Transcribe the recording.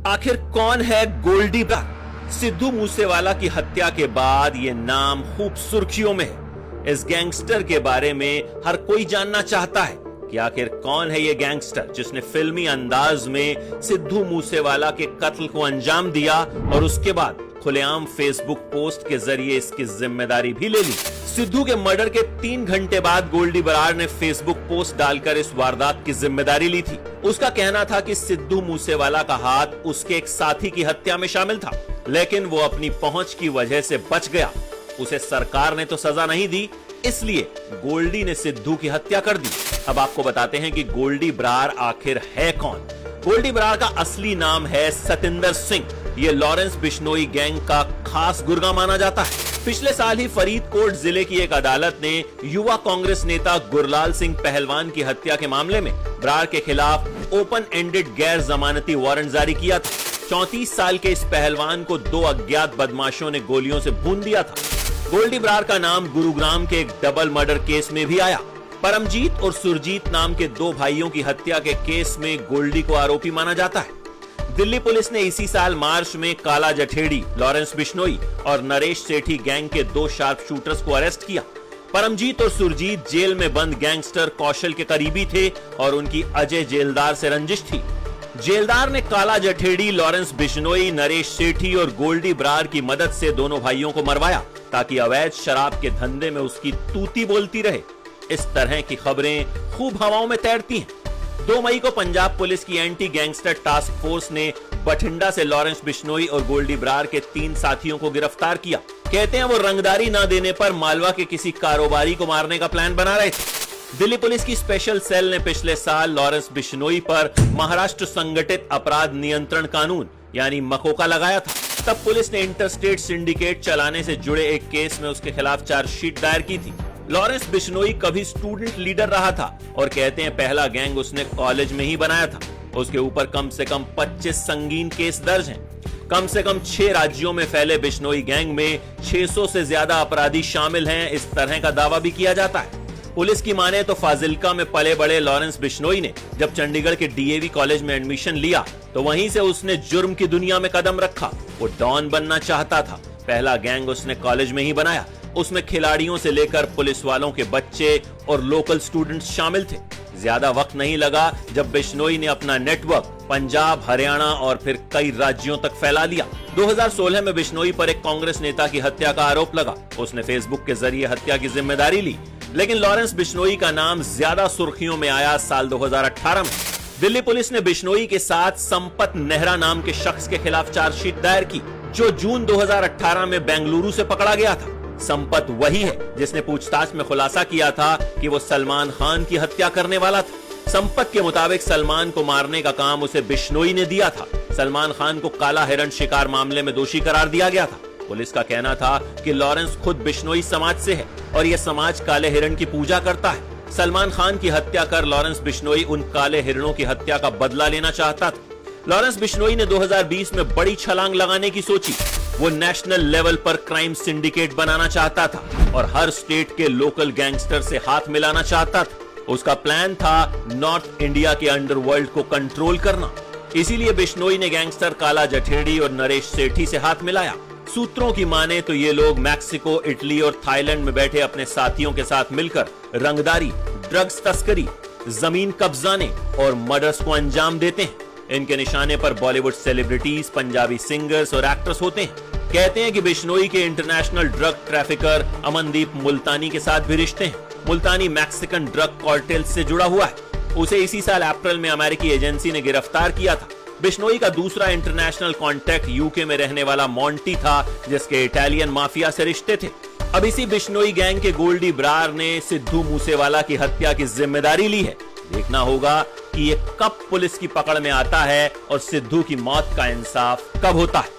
आखिर कौन है गोल्डी ब्रार? सिद्धू मूसेवाला की हत्या के बाद यह नाम खूब सुर्खियों में है। इस गैंगस्टर के बारे में हर कोई जानना चाहता है कि आखिर कौन है यह गैंगस्टर जिसने फिल्मी अंदाज में सिद्धू मूसेवाला के कत्ल को अंजाम दिया और उसके बाद खुलेआम फेसबुक पोस्ट के जरिए इसकी जिम्मेदारी भी ले ली। सिद्धू के मर्डर के 3 घंटे बाद गोल्डी बरार ने फेसबुक पोस्ट डालकर इस वारदात की जिम्मेदारी ली थी। उसका कहना था कि सिद्धू मूसेवाला का हाथ उसके एक साथी की हत्या में शामिल था, लेकिन वो अपनी पहुंच की वजह से बच गया। उसे सरकार ने तो सजा नहीं दी, इसलिए गोल्डी ने सिद्धू की हत्या कर दी। अब आपको बताते हैं कि गोल्डी बरार आखिर है कौन। गोल्डी बरार का असली नाम है सतिंदर सिंह। ये लॉरेंस बिश्नोई गैंग का खास गुर्गा माना जाता है। पिछले साल ही फरीदकोट जिले की एक अदालत ने युवा कांग्रेस नेता गुरलाल सिंह पहलवान की हत्या के मामले में बरार के खिलाफ ओपन एंडेड गैर जमानती वारंट जारी किया था। 34 साल के इस पहलवान को 2 अज्ञात बदमाशों ने गोलियों से भून दिया था। गोल्डी बरार का नाम गुरुग्राम के एक डबल मर्डर केस में भी आया। परमजीत और सुरजीत नाम के 2 भाइयों की हत्या के केस में गोल्डी को आरोपी माना जाता है। दिल्ली पुलिस ने इसी साल मार्च में काला जठेड़ी, लॉरेंस बिश्नोई और नरेश सेठी गैंग के 2 शार्प शूटर्स को अरेस्ट किया। परमजीत और सुरजीत जेल में बंद गैंगस्टर कौशल के करीबी थे और उनकी अजय जेलदार से रंजिश थी। जेलदार ने काला जठेड़ी, लॉरेंस बिश्नोई, नरेश सेठी और गोल्डी बरार की मदद से दोनों भाइयों को मरवाया ताकि अवैध शराब के धंधे में उसकी तूती बोलती रहे। इस तरह की खबरें खूब हवाओं में तैरती हैं। 2 मई को पंजाब पुलिस की एंटी गैंगस्टर टास्क फोर्स ने बठिंडा से लॉरेंस बिश्नोई और गोल्डी बरार के 3 साथियों को गिरफ्तार किया। कहते हैं वो रंगदारी न देने पर मालवा के किसी कारोबारी को मारने का प्लान बना रहे थे। दिल्ली पुलिस की स्पेशल सेल ने पिछले साल लॉरेंस बिश्नोई पर महाराष्ट्र संगठित अपराध नियंत्रण कानून यानी मकोका लगाया था। तब पुलिस ने इंटरस्टेट सिंडिकेट चलाने से जुड़े एक केस में उसके खिलाफ चार्जशीट दायर की थी। लॉरेंस बिश्नोई कभी स्टूडेंट लीडर रहा था और कहते हैं पहला गैंग उसने कॉलेज में ही बनाया था। उसके ऊपर कम से कम 25 संगीन केस दर्ज हैं। कम से कम 6 राज्यों में फैले बिश्नोई गैंग में 600 से ज्यादा अपराधी शामिल हैं, इस तरह का दावा भी किया जाता है। पुलिस की माने तो फाजिल्का में पले बड़े लॉरेंस बिश्नोई ने जब चंडीगढ़ के डीएवी कॉलेज में एडमिशन लिया तो वहीं से उसने जुर्म की दुनिया में कदम रखा। वो डॉन बनना चाहता था। पहला गैंग उसने कॉलेज में ही बनाया। उसमें खिलाड़ियों से लेकर पुलिस वालों के बच्चे और लोकल स्टूडेंट्स शामिल थे। ज्यादा वक्त नहीं लगा जब बिश्नोई ने अपना नेटवर्क पंजाब, हरियाणा और फिर कई राज्यों तक फैला लिया। 2016 में बिश्नोई पर एक कांग्रेस नेता की हत्या का आरोप लगा। उसने फेसबुक के जरिए हत्या की जिम्मेदारी ली, लेकिन लॉरेंस बिश्नोई का नाम ज्यादा सुर्खियों में आया साल 2018 में। दिल्ली पुलिस ने बिश्नोई के साथ संपत नेहरा नाम के शख्स के खिलाफ चार्जशीट दायर की, जो जून 2018 में बेंगलुरु से पकड़ा गया था। संपत वही है जिसने पूछताछ में खुलासा किया था कि वो सलमान खान की हत्या करने वाला था। संपत के मुताबिक सलमान को मारने का काम उसे बिश्नोई ने दिया था। सलमान खान को काला हिरण शिकार मामले में दोषी करार दिया गया था। पुलिस का कहना था कि लॉरेंस खुद बिश्नोई समाज से है और यह समाज काले हिरण की पूजा करता है। सलमान खान की हत्या कर लॉरेंस बिश्नोई उन काले हिरणों की हत्या का बदला लेना चाहता था। लॉरेंस बिश्नोई ने 2020 में बड़ी छलांग लगाने की सोची। वो नेशनल लेवल पर क्राइम सिंडिकेट बनाना चाहता था और हर स्टेट के लोकल गैंगस्टर से हाथ मिलाना चाहता था। उसका प्लान था नॉर्थ इंडिया के अंडरवर्ल्ड को कंट्रोल करना। इसीलिए बिश्नोई ने गैंगस्टर काला जठेड़ी और नरेश सेठी से हाथ मिलाया। सूत्रों की माने तो ये लोग मैक्सिको, इटली और थाईलैंड में बैठे अपने साथियों के साथ मिलकर रंगदारी, ड्रग्स तस्करी, जमीन कब्जाने और मर्डर्स को अंजाम देते हैं। इनके निशाने पर बॉलीवुड सेलिब्रिटीज, पंजाबी सिंगर्स और एक्टर्स होते हैं। कहते हैं कि बिश्नोई के इंटरनेशनल ड्रग ट्रैफिकर अमनदीप मुल्तानी के साथ भी रिश्ते हैं। मुल्तानी मैक्सिकन ड्रग कार्टेल से जुड़ा हुआ है। उसे इसी साल अप्रैल में अमेरिकी एजेंसी ने गिरफ्तार किया था। बिश्नोई का दूसरा इंटरनेशनल कॉन्टैक्ट यूके में रहने वाला मॉन्टी था, जिसके इटालियन माफिया से रिश्ते थे। अब इसी बिश्नोई गैंग के गोल्डी बरार ने सिद्धू मूसेवाला की हत्या की जिम्मेदारी ली है। देखना होगा कि ये कब पुलिस की पकड़ में आता है और सिद्धू की मौत का इंसाफ कब होता है।